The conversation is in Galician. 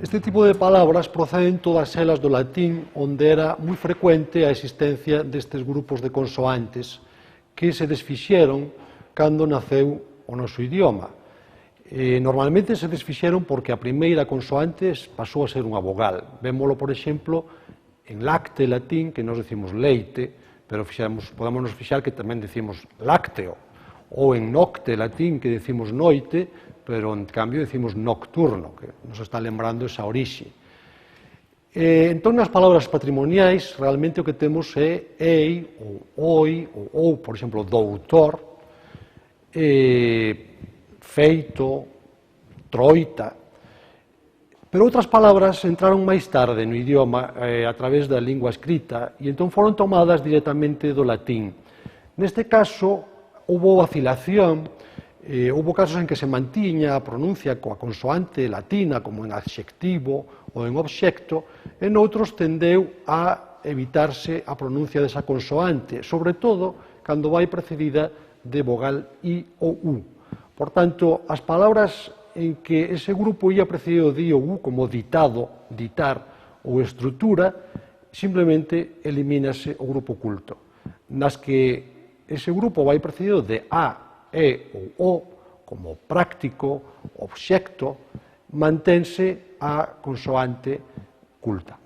Este tipo de palabras proceden todas elas do latín, onde era moi frecuente a existencia destes grupos de consoantes que se desfixeron cando naceu o noso idioma. Normalmente se desfixeron porque a primeira consoante pasou a ser unha vogal. Vémolo, por exemplo, en lacte latín, que nos decimos leite, pero podemos nos fixar que tamén decimos lácteo, ou en nocte latín, que decimos noite, pero en cambio decimos nocturno, que nos está lembrando esa orixe. Entón, nas palabras patrimoniais, realmente o que temos é ei, ou oi, ou, por exemplo, doutor, feito, troita. Pero outras palabras entraron máis tarde no idioma a través da lingua escrita e entón foron tomadas directamente do latín. Neste caso, houve vacilación. Houve casos en que se mantiña a pronuncia coa consoante latina como en adxectivo ou en obxecto, e noutros tendeu a evitarse a pronuncia desa consoante, sobre todo cando vai precedida de vogal I ou U. Por tanto, as palabras en que ese grupo ia precedido de I ou U, como ditado, ditar ou estrutura, simplemente elimínase o grupo culto. Nas que ese grupo vai precedido de A, E ou O, como práctico, obxecto, mantense a consoante culta.